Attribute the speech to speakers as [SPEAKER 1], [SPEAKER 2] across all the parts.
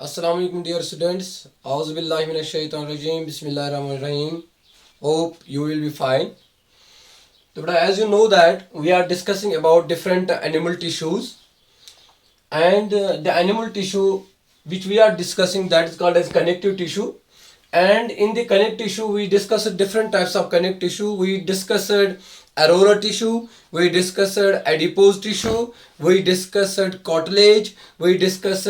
[SPEAKER 1] Assalamu alaikum dear students. Auzu billahi minash shaitanir rajim. Bismillahir rahmanir rahim. Hope you will be fine. So, as you know that we are discussing about different animal tissues, and the animal tissue which we are discussing, that is called as connective tissue. And in the connective tissue we discussed different types of connective tissue. We discussed aurora tissue, we discussed adipose tissue, we discussed cartilage, we discussed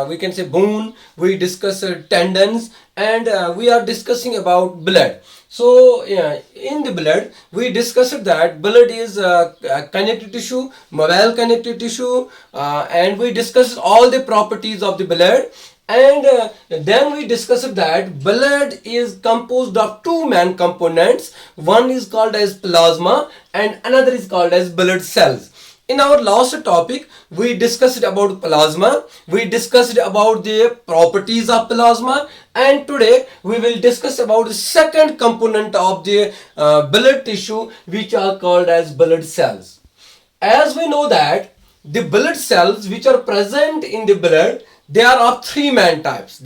[SPEAKER 1] we can say bone, we discussed tendons, and we are discussing about blood. So in the blood we discussed that blood is a connective tissue, mobile connective tissue, and we discussed all the properties of the blood. And then we discussed that blood is composed of two main components. One is called as plasma and another is called as blood cells. In our last topic we discussed about plasma, we discussed about the properties of plasma, and today we will discuss about the second component of the blood tissue, which are called as blood cells. As we know that the blood cells which are present in the blood, they are of three main types.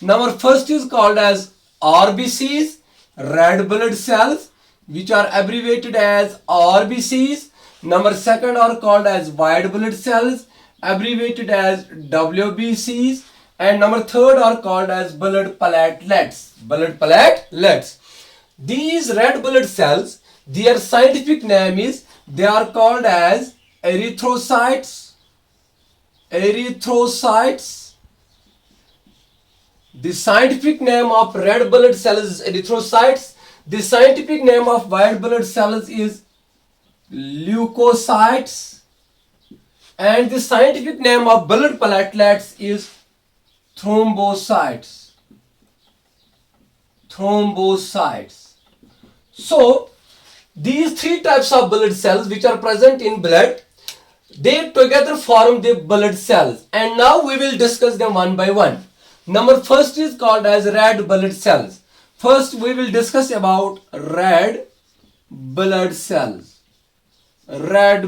[SPEAKER 1] Number first is called as RBCs, red blood cells, which are abbreviated as RBCs. Number second are called as white blood cells, abbreviated as WBCs. And number third are called as blood platelets. These red blood cells, their scientific name is, they are called as erythrocytes. The scientific name of red blood cells is erythrocytes. The scientific name of white blood cells is leukocytes. And the scientific name of blood platelets is thrombocytes. So these three types of blood cells which are present in blood, they together form the blood cells, and now we will discuss them one by one. Number first is called as red blood cells. First we will discuss about red blood cells. Clear?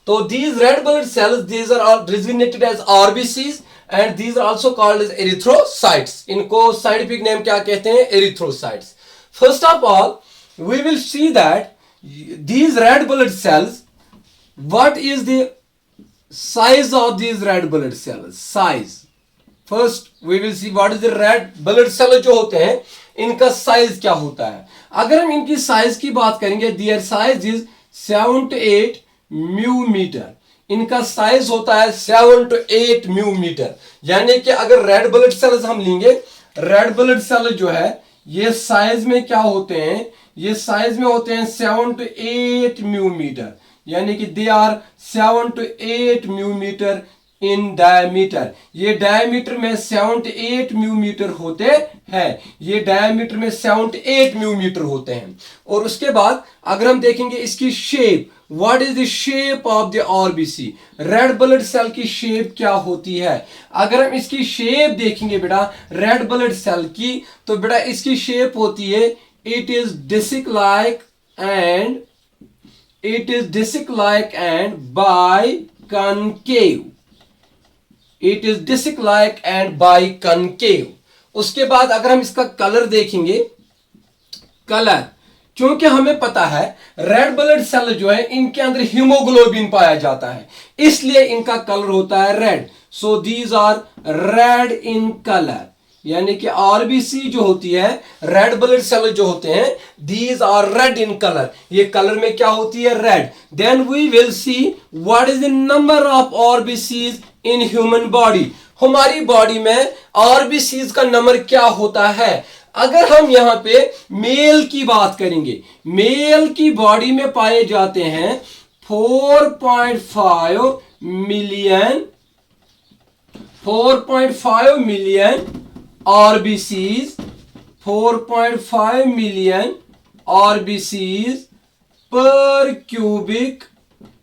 [SPEAKER 1] So these red blood cells, these are all designated as RBCs, and these are also called as erythrocytes. इनको scientific name क्या कहते हैं? Erythrocytes. First of all, we will see that these red blood cells, what is the size of these red blood cells? Size. First we will see what is the red blood cell जो होते हैं, इनका size क्या होता है. अगर हम इनकी साइज की बात करेंगे, their size is 7 to 8 म्यूमीटर. इनका साइज होता है 7 to 8 म्यूमीटर. यानी कि अगर रेड ब्लड सेल्स हम लेंगे, रेड ब्लड सेल जो है ये साइज में क्या होते हैं, ये साइज में होते हैं 7 to 8 म्यूमीटर. यानी कि they are 7 to 8 mu metre in diameter. ये डायमीटर में 7 to 8 म्यूमीटर होते हैं. ये डायमीटर में 7 to 8 म्यूमीटर होते हैं. और उसके बाद अगर हम देखेंगे इसकी shape, what is the shape of the RBC, red blood cell की शेप क्या होती है. अगर हम इसकी शेप देखेंगे बेटा रेड ब्लड सेल की, तो बेटा इसकी शेप होती है, it is disc like and biconcave. It is disc like and biconcave. उसके बाद अगर हम इसका कलर देखेंगे, कलर, क्योंकि हमें पता है रेड ब्लड सेल जो है इनके अंदर हीमोग्लोबिन पाया जाता है, इसलिए इनका कलर होता है red. So these are red in colour. यानी कि आरबीसी जो होती है, रेड ब्लड सेल जो होते हैं, these are red in colour. ये कलर में क्या होती है? Red. Then we will see what is the number of RBCs in human body. हमारी बॉडी में आरबीसीज का नंबर क्या होता है. अगर हम यहाँ पे मेल की बात करेंगे, मेल की बॉडी में पाए जाते हैं 4.5 million RBCs, 4.5 million RBCs per cubic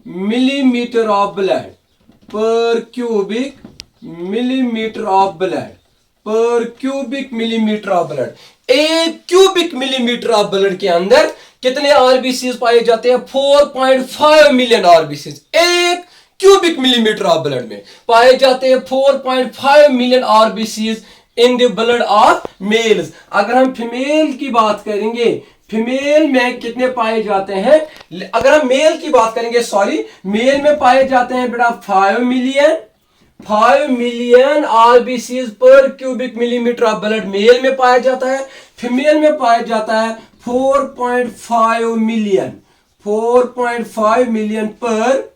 [SPEAKER 1] millimeter of blood. Per cubic millimeter of blood. एक क्यूबिक मिलीमीटर ऑफ ब्लड के अंदर कितने आरबीसीज पाए जाते हैं? 4.5 मिलियन आरबीसीज. एक क्यूबिक मिलीमीटर ऑफ ब्लड में पाए जाते हैं 4.5 million RBCs in the blood of males. अगर हम फीमेल की बात करेंगे, फीमेल में कितने पाए जाते हैं, अगर हम मेल की बात करेंगे, सॉरी, मेल में पाए जाते हैं बेटा 5 million RBCs per cubic millimetre of blood male में पाया जाता है। फीमेल में पाया जाता है 4.5 मिलियन पर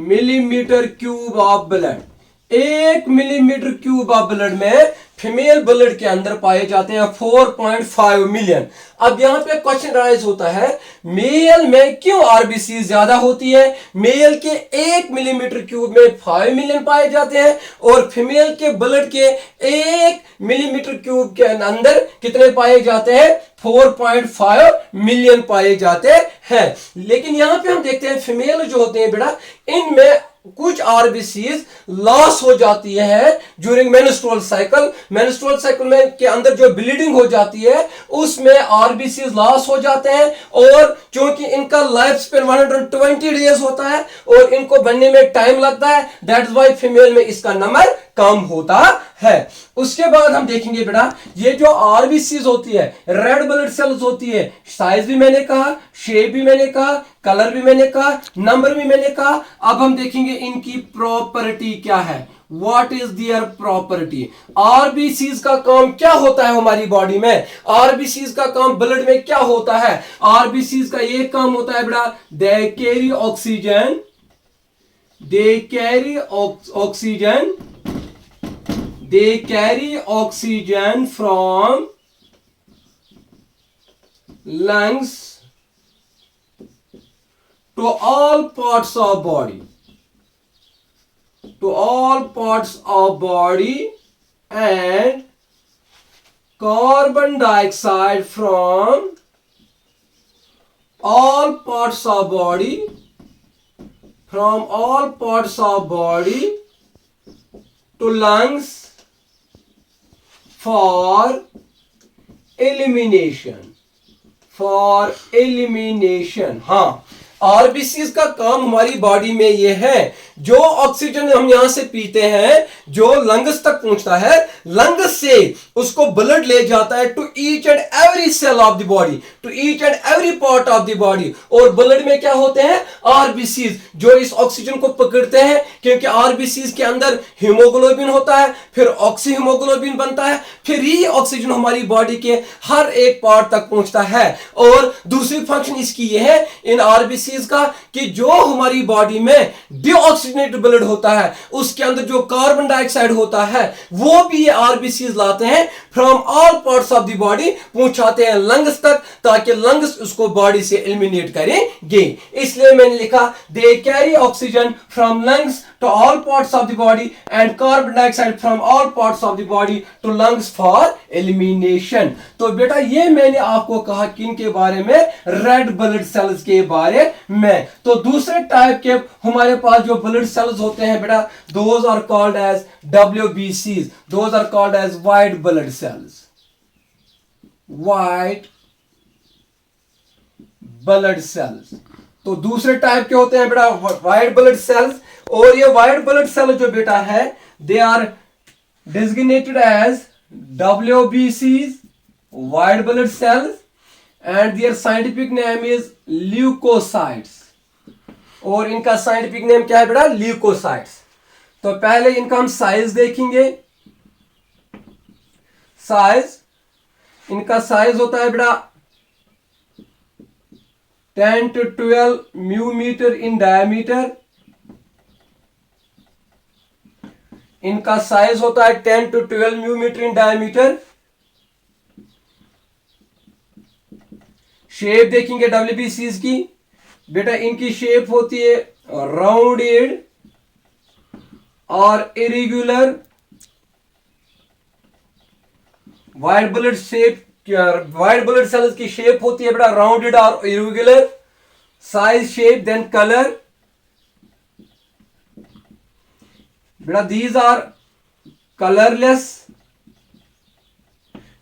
[SPEAKER 1] millimetre cube of blood. 1 millimetre cube of blood में फीमेल ब्लड के अंदर पाए जाते हैं 4.5 मिलियन। अब यहां पे क्वेश्चन राइज होता है, मेल में क्यों आरबीसी ज्यादा होती है? मेल के 1 मिलीमीटर क्यूब में 5 मिलियन पाए जाते हैं और फीमेल के ब्लड के 1 मिलीमीटर क्यूब के अंदर कितने पाए जाते हैं? 4.5 मिलियन पाए जाते हैं। लेकिन यहां पे हम देखते हैं फीमेल जो होते हैं बेटा, इनमें कुछ आरबीसीज लॉस हो जाती है during menstrual cycle. Menstrual cycle में के अंदर जो ब्लीडिंग हो जाती है उसमें आरबीसीज लॉस हो जाते हैं, और क्योंकि इनका लाइफ स्पेन 120 डेज होता है और इनको बनने में टाइम लगता है, दैट्स व्हाई फीमेल में इसका नंबर कम होता है। उसके बाद हम देखेंगे बेटा, ये जो आरबीसीज होती है, रेड ब्लड सेल्स होती है, साइज भी मैंने कहा, शेप भी मैंने कहा, कलर भी मैंने कहा, नंबर भी मैंने कहा। अब हम देखेंगे इनकी प्रॉपर्टी क्या है, what is their property. RBCs का काम क्या होता है हमारी बॉडी में? आरबीसीज का काम ब्लड में क्या होता है? आरबीसीज का एक काम होता है बेटा, दे carry oxygen, they carry oxygen from lungs to all parts of body, and carbon dioxide from all parts of body, to lungs for elimination। हाँ, आरबीसीज का काम हमारी बॉडी में ये है, जो ऑक्सीजन हम यहां से पीते हैं जो लंग्स तक पहुंचता है, लंग्स से उसको ब्लड ले जाता है to each and every cell of the body, to each and every part of the body. और ब्लड में क्या होते हैं? आरबीसीज, जो इस ऑक्सीजन को पकड़ते हैं, क्योंकि आरबीसीज के अंदर हीमोग्लोबिन होता है, फिर ऑक्सी हीमोग्लोबिन बनता है, फिर ये ऑक्सीजन हमारी बॉडी के हर एक पार्ट तक पहुंचता है। और दूसरी फंक्शन इसकी ये है इन आरबीसीज का, कि जो हमारी बॉडी में डीऑक्सीजनेटेड ब्लड होता है उसके अंदर जो कार्बन डाइऑक्साइड होता है वो भी ये आरबीसीज लाते हैं from all parts of the body, पहुंचाते हैं लंग्स तक, ताकि लंग्स उसको बॉडी से एलिमिनेट करेंगे। इसलिए मैंने लिखा they carry oxygen from lungs to all parts of the body and carbon dioxide from all parts of the body to lungs for elimination. तो बेटा ये मैंने आपको कहा किन के बारे में? रेड ब्लड सेल्स के बारे में। तो दूसरे टाइप के हमारे पास जो ब्लड सेल्स होते हैं बेटा, those are called as WBCs, those are called as white blood cells, white blood cells. तो दूसरे टाइप के होते हैं बेटा व्हाइट ब्लड सेल्स, और ये व्हाइट ब्लड सेल जो बेटा है, they are designated as WBCs, white blood cells, and their scientific name is leukocytes। और इनका साइंटिफिक नेम क्या है बेटा? ल्यूकोसाइट्स। तो पहले इनका हम साइज देखेंगे। साइज, इनका साइज होता है बेटा 10 to 12 म्यूमीटर इन डायमीटर। इनका साइज होता है 10 to 12 म्यूमीटर इन डायमीटर। शेप देखेंगे WBCs की, बेटा इनकी शेप होती है राउंडेड और इरेगुलर। व्हाइट ब्लड सेल्स की शेप होती है बेटा राउंडेड और irregular. Size, shape, then colour. बेटा दीज आर कलरलेस,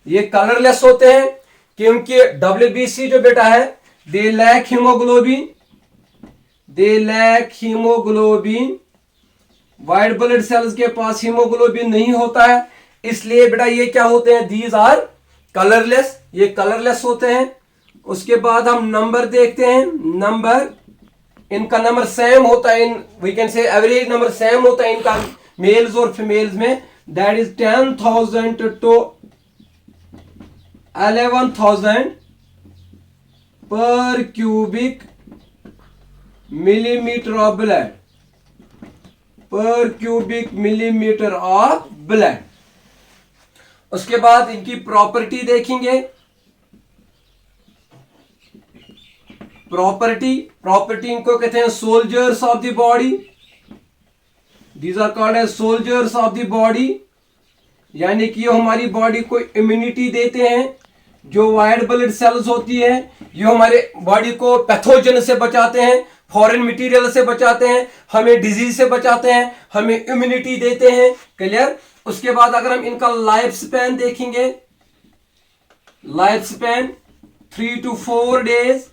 [SPEAKER 1] ये कलरलेस होते हैं क्योंकि WBC जो बेटा है, they lack haemoglobin, they lack haemoglobin, white blood cells के पास हीमोग्लोबिन नहीं होता है, इसलिए बेटा ये क्या होते हैं, दीज आर कलरलेस, ये कलरलेस होते हैं। उसके बाद हम नंबर देखते हैं, नंबर, इनका नंबर सेम होता है, इन we can say average number same होता है इनका मेल्स और फीमेल्स में, that is 10,000 to 11,000 per cubic millimetre of blood, per cubic millimetre of blood. उसके बाद इनकी प्रॉपर्टी देखेंगे, प्रॉपर्टी इनको कहते हैं soldiers of the body, these are called as soldiers of the body, यानी कि ये हमारी बॉडी को इम्यूनिटी देते हैं। जो व्हाइट ब्लड सेल्स होती है ये हमारे बॉडी को पैथोजन से बचाते हैं, फॉरेन मटेरियल से बचाते हैं, हमें डिजीज से बचाते हैं, हमें इम्यूनिटी देते हैं। क्लियर। उसके बाद अगर हम इनका लाइफ स्पैन देखेंगे, life span 3 to 4 days,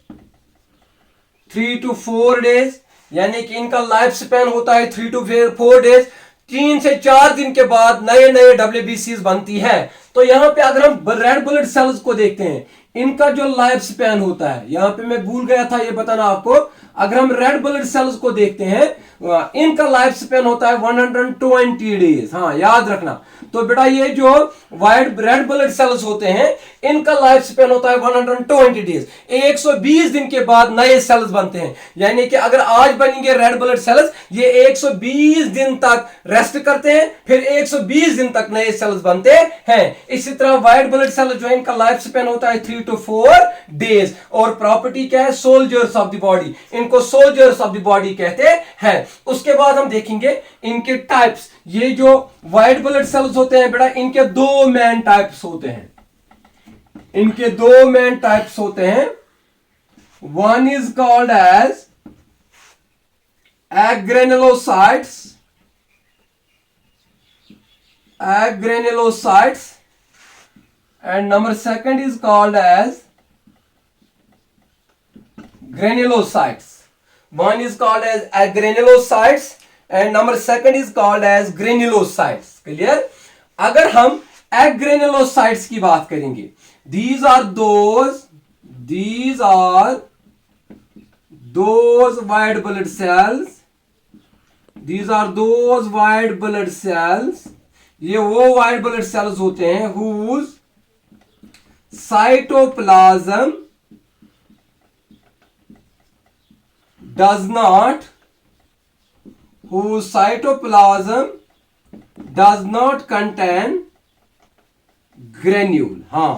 [SPEAKER 1] 3 to 4 days, यानी कि इनका लाइफ स्पैन होता है 3 to 4 डेज। 3 से 4 दिन के बाद नए नए WBCs बनती है। तो यहां पे अगर हम रेड ब्लड सेल्स को देखते हैं, इनका जो लाइफ स्पैन होता है, यहां पे मैं भूल गया था ये बताना आपको, अगर हम रेड ब्लड सेल्स को देखते हैं इनका लाइफ स्पैन होता है 120 डेज। हाँ याद रखना। तो बेटा ये जो रेड ब्लड सेल्स होते हैं इनका लाइफ स्पैन होता है 120 डेज। 120 दिन के बाद नए सेल्स बनते हैं, यानी कि अगर आज बनेंगे रेड ब्लड सेल्स, ये 120 दिन तक रेस्ट करते हैं, फिर 120 दिन तक नए सेल्स बनते हैं। इसी तरह व्हाइट ब्लड सेल जो है इनका लाइफ स्पैन होता है 3 to 4 डेज। और प्रॉपर्टी क्या है, सोल्जर्स ऑफ द बॉडी, इनको सोल्जर्स ऑफ द बॉडी कहते हैं। उसके बाद हम देखेंगे इनके टाइप्स। ये जो व्हाइट ब्लड सेल्स होते हैं बेटा, इनके दो मेन टाइप्स होते हैं, इनके दो मेन टाइप्स होते हैं। One is called as agranulocytes, agranulocytes, and number second is called as granulocytes. One is called as granulocytes and number second is called as granulocytes. Clear? अगर हम granulocytes की बात करेंगे, these are those white blood cells, these are those white blood cells, ये वो white blood cells होते हैं whose cytoplasm does not contain granule। हाँ,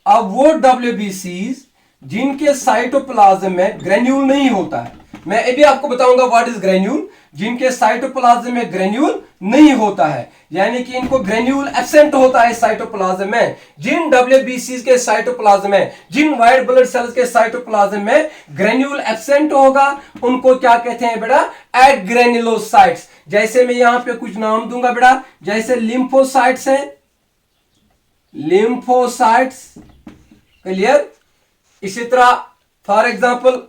[SPEAKER 1] अब वो WBCs जिनके साइटोप्लाज्म में ग्रेन्यूल नहीं होता है, मैं अभी आपको बताऊंगा व्हाट इज ग्रेन्यूल, जिनके साइटोप्लाज्म में ग्रेन्यूल नहीं होता है, यानी कि इनको ग्रेन्यूल एब्सेंट होता है साइटोप्लाज्म में। जिन WBCs के साइटोप्लाज्म में, जिन व्हाइट ब्लड सेल्स के साइटोप्लाज्म में ग्रेन्यूल एब्सेंट होगा, उनको क्या कहते हैं बेटा, एग्रेनुलोसाइट्स। जैसे मैं यहां पे कुछ नाम दूंगा बेटा, जैसे लिम्फोसाइट्स है, लिम्फोसाइट्स। क्लियर। इसी तरह फॉर एग्जांपल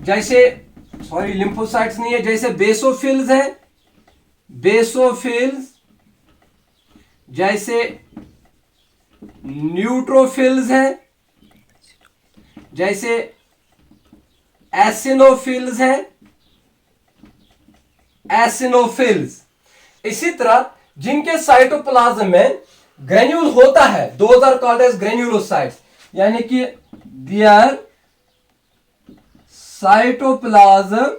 [SPEAKER 1] जैसे, सॉरी लिम्फोसाइट्स नहीं है, जैसे बेसोफिल्स है, बेसोफिल्स, जैसे न्यूट्रोफिल्स है, जैसे एसिनोफिल्स है, एसिनोफिल्स। इसी तरह जिनके साइटोप्लाज्म में ग्रेन्यूल होता है, those are called as granulocytes, यानी कि their cytoplasm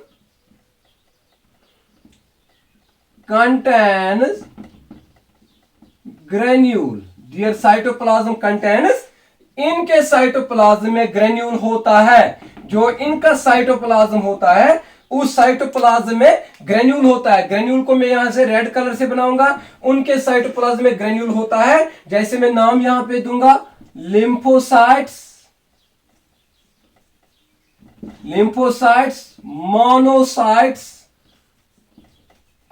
[SPEAKER 1] contains granule, their cytoplasm contains, इनके साइटोप्लाज्म में ग्रेन्यूल होता है। जो इनका साइटोप्लाज्म होता है उस साइटोप्लाज्म में ग्रेन्यूल होता है। ग्रेन्यूल को मैं यहां से रेड कलर से बनाऊंगा, उनके साइटोप्लाज्म में ग्रेन्यूल होता है। जैसे मैं नाम यहां पे दूंगा लिम्फोसाइट्स, लिम्फोसाइट्स, मोनोसाइट्स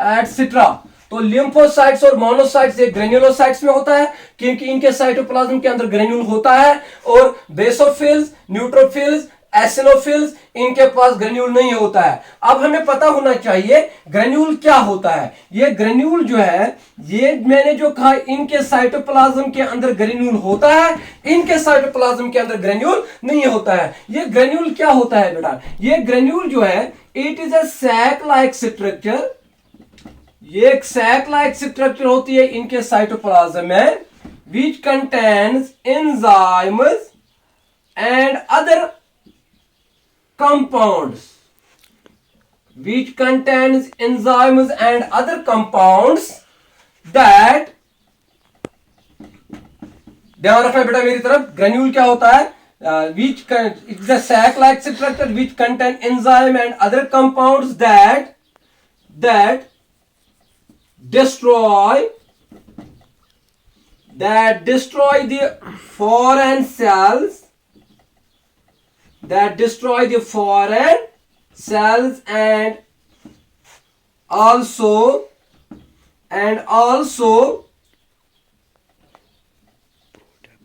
[SPEAKER 1] एटसेट्रा। तो लिम्फोसाइट्स और मोनोसाइट्स एक ग्रेन्युलोसाइट्स में होता है क्योंकि इनके साइटोप्लाज्म के अंदर ग्रेन्यूल होता है, और बेसोफिल्स, न्यूट्रोफिल्स, एसिनोफिल्स, इनके पास ग्रेन्यूल नहीं होता है। अब हमें पता होना चाहिए ग्रेन्यूल क्या होता है। ये ग्रेन्यूल जो है, ये मैंने जो कहा, इनके साइटोप्लाज्म के अंदर ग्रेन्यूल होता है, इनके साइटोप्लाज्म के अंदर ग्रेन्यूल नहीं होता है। ये ग्रेन्यूल क्या होता है बेटा? ये ग्रेन्यूल जो है, it is a sac like structure. ये एक सैक लाइक स्ट्रक्चर होती है इनके साइटोप्लाज्म में, which contains enzymes and other compounds, which contains enzymes and other compounds that, ध्यान रखना बेटा मेरी तरफ, ग्रेन्यूल क्या होता है? Which it's a sac like structure which contain enzyme and other compounds that destroy the foreign cells, and also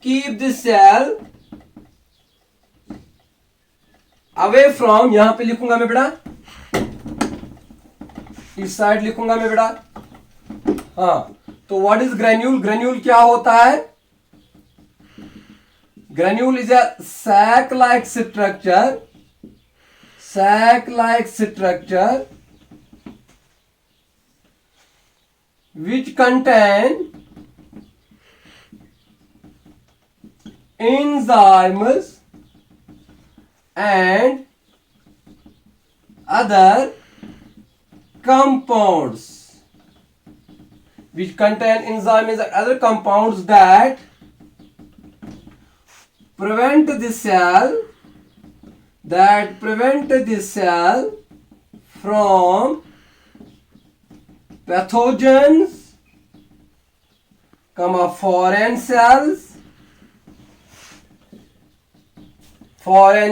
[SPEAKER 1] keep the cell away from, यहां पे लिखूंगा मैं बेटा, इस साइड लिखूंगा मैं बेटा। हाँ, तो व्हाट इज ग्रेन्यूल? ग्रेन्यूल क्या होता है? Granule is a sac like structure which contain enzymes and other compounds, that prevent the cell from pathogens, foreign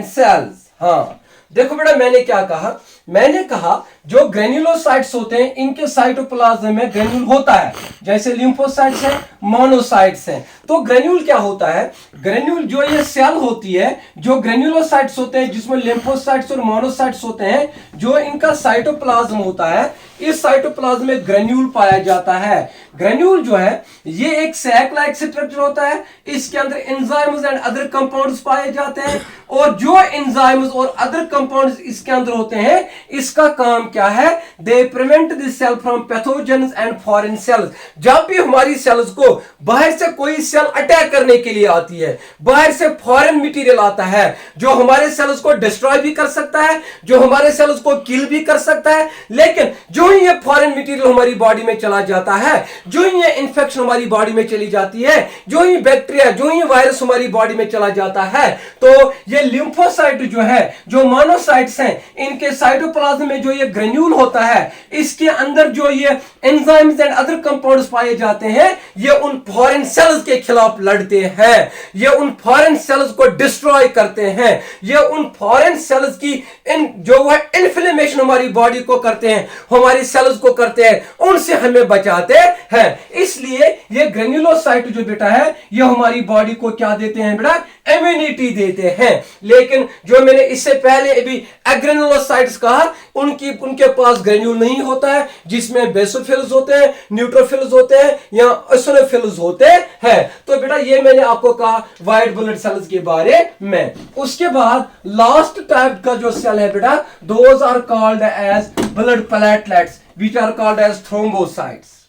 [SPEAKER 1] cells। हाँ, देखो बेटा, मैंने क्या कहा? मैंने कहा जो ग्रेन्युलोसाइट्स होते हैं, इनके साइटोप्लाज्म में ग्रेन्यूल होता है, जैसे लिम्फोसाइट्स हैं, मोनोसाइट्स हैं। तो ग्रेन्यूल क्या होता है? ग्रेन्यूल जो ये सेल होती है, जो ग्रेन्युलोसाइट्स होते हैं, जिसमें लिम्फोसाइट्स और मोनोसाइट्स होते हैं, जो इनका साइटोप्लाज्म होता है, इस साइटोप्लाज्म में ग्रेन्यूल पाया जाता है। ग्रेन्यूल जो है, ये एक सैक लाइक स्ट्रक्चर होता है, इसके अंदर एंजाइम्स एंड अदर कंपाउंड्स पाए जाते हैं, और जो एंजाइम्स और अदर कंपाउंड्स इसके अंदर होते हैं, इसका काम क्या है? They prevent the cell from pathogens and foreign cells. जब भी हमारी सेल्स को बाहर से कोई सेल अटैक करने के लिए आती है, बाहर से फॉरेन मटेरियल आता है, जो हमारे सेल्स को डिस्ट्रॉय भी कर सकता है, जो हमारे सेल्स को किल भी कर सकता है, लेकिन जो ही ये फॉरेन मटेरियल हमारी बॉडी में चला जाता है, जो ही ये इंफेक्शन हमारी बॉडी में चली जाती है, जो ही बैक्टीरिया, जो ही वायरस हमारी बॉडी में चला जाता है, तो ये लिम्फोसाइट जो है, जो मोनोसाइट्स हैं, इनके साइटोप्लाज्म में जो ये ग्रेन्यूल होता है, इसके अंदर जो ये एंजाइम्स एंड अदर कंपाउंड्स पाए जाते हैं, ये उन फॉरेन सेल्स के खिलाफ लड़ते हैं, ये उन फॉरेन सेल्स को डिस्ट्रॉय करते हैं, ये उन फॉरेन सेल्स की जो है इन्फ्लेमेशन हमारी बॉडी को करते हैं, हमारी सेल्स को करते हैं, उनसे हमें बचाते हैं। इसलिए ये ग्रेन्युलोसाइट जो बेटा है, ये हमारी बॉडी को क्या देते हैं बेटा? इम्यूनिटी देते हैं। लेकिन जो मैंने इससे पहले अभी एग्रेनुलोसाइट्स कहा, उनके पास ग्रेन्यूल नहीं होता है, जिसमें बेसोफिल्स होते हैं, न्यूट्रोफिल्स होते हैं, या एसिनोफिल्स होते हैं। तो बेटा ये मैंने आपको कहा व्हाइट ब्लड सेल्स के बारे में। उसके बाद लास्ट टाइप का जो सेल है बेटा, those are called as blood platelets, which are called as thrombocytes,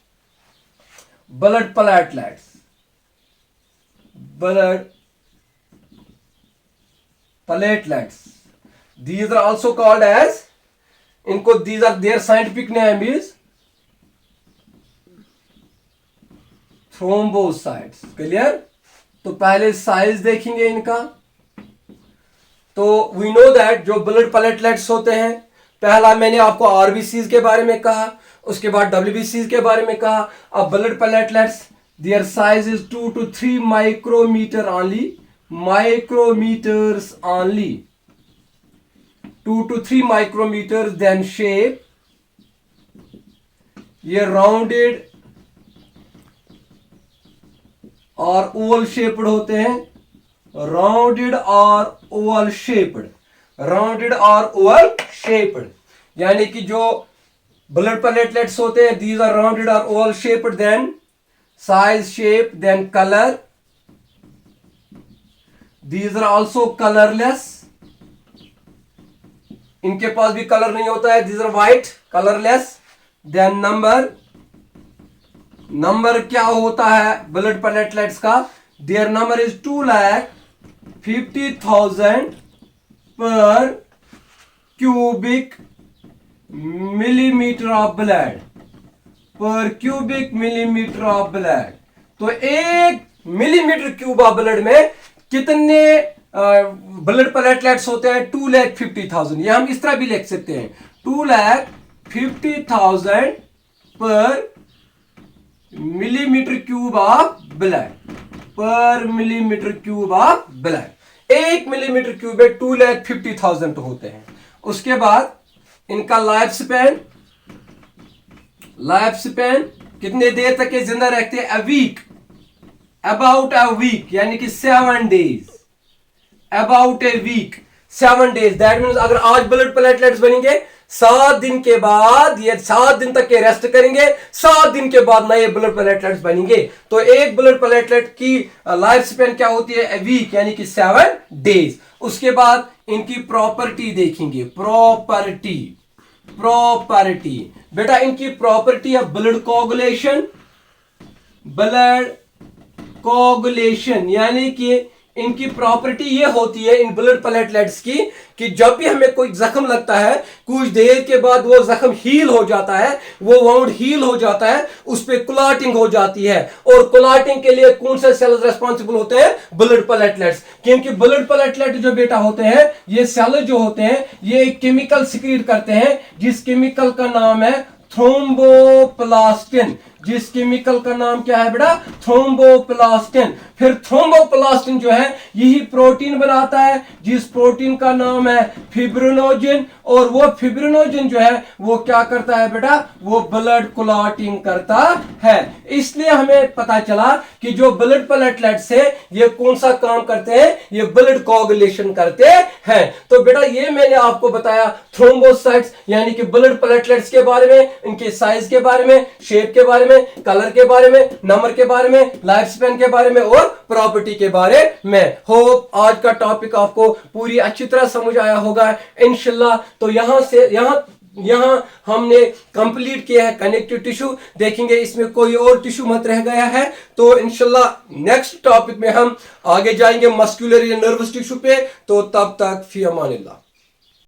[SPEAKER 1] blood platelets, these are also called as, these are their scientific name is thrombocytes। Clear? तो पहले साइज देखेंगे इनका। तो वी नो दैट जो blood platelets होते हैं, पहला मैंने आपको आरबीसीज के बारे में कहा, उसके बाद डब्ल्यूबीसीज के बारे में कहा। अब blood platelets, their size is 2 to 3 micrometre only, micrometres only, 2 to 3 micrometres. Then shape, ये राउंडेड और ओवल शेप्ड होते हैं, राउंडेड और ओवल शेप्ड। राउंडेड और ओवल शेप्ड, यानी कि जो ब्लड प्लेटलेट्स होते हैं दीज आर राउंडेड और oval shaped, then size, shape, then colour, these are also colourless, इनके पास भी कलर नहीं होता है, these are white, colourless, then number क्या होता है ब्लड प्लेटलेट्स का, देयर नंबर इज 2,50,000 पर cubic millimetre of blood, per cubic millimetre of blood. तो एक मिलीमीटर क्यूब ऑफ ब्लड में कितने ब्लड प्लेटलेट्स होते हैं? 2,50,000। ये हम इस तरह भी लिख सकते हैं 2,50,000 पर मिलीमीटर क्यूब ऑफ ब्लड, पर millimetre cube of blood. 1 millimetre cube में 2,50,000 होते हैं। उसके बाद इनका लाइफ स्पैन कितने देर तक ये जिंदा रहते हैं? A week, about a week, यानी कि 7 days, about a week, 7 days. That means अगर आज ब्लड प्लेटलेट्स बनेंगे 7 दिन के बाद, ये 7 दिन तक के रेस्ट करेंगे, 7 दिन के बाद नए ब्लड प्लेटलेट्स बनेंगे। तो एक ब्लड प्लेटलेट की लाइफ स्पैन क्या होती है? ए वीक, यानी कि 7 डेज। उसके बाद इनकी प्रॉपर्टी देखेंगे, प्रॉपर्टी बेटा इनकी प्रॉपर्टी है ब्लड कोगुलेशन, यानी कि इनकी प्रॉपर्टी ये होती है इन ब्लड प्लेटलेट्स की कि जब भी हमें कोई जख्म लगता है कुछ देर के बाद वो जख्म हील हो जाता है, वो वाउंड हील हो जाता है, उस पे क्लॉटिंग हो जाती है। और क्लॉटिंग के लिए कौन से सेल्स रेस्पॉन्सिबल होते हैं? Blood platelets. क्योंकि ब्लड प्लेटलेट जो बेटा होते हैं, ये सेल जो होते हैं, ये एक केमिकल सिक्रीट करते हैं जिस केमिकल का नाम है थ्रोम्बोप्लास्टिन। जिस केमिकल का नाम क्या है बेटा? थ्रोम्बोप्लास्टिन। फिर थ्रोम्बोप्लास्टिन जो है यही प्रोटीन बनाता है जिस प्रोटीन का नाम है फिब्रिनोजन। और वो फिब्रिनोजन जो है वो क्या करता है बेटा? वो ब्लड क्लॉटिंग करता है। इसलिए हमें पता चला कि जो ब्लड प्लेटलेट्स है ये कौन सा काम करते हैं? ये ब्लड कोगुलेशन करते हैं। तो बेटा ये मैंने आपको बताया थ्रोम्बोसाइट्स यानी कि ब्लड प्लेटलेट्स के बारे में, इनके साइज के बारे में, शेप के बारे में, कलर के बारे में, नंबर के बारे में, लाइफ स्पैन के बारे में और प्रॉपर्टी के बारे में। होप आज का टॉपिक आपको पूरी अच्छी तरह समझ आया होगा इंशाल्लाह। तो यहां हमने कंप्लीट किया है कनेक्टिव टिश्यू। देखेंगे इसमें कोई और टिश्यू मत रह गया है। तो इंशाल्लाह नेक्स्ट टॉपिक में हम आगे जाएंगे मस्कुलर या नर्वस टिश्यू पे। तो तब तक फी अमानिल्लाह।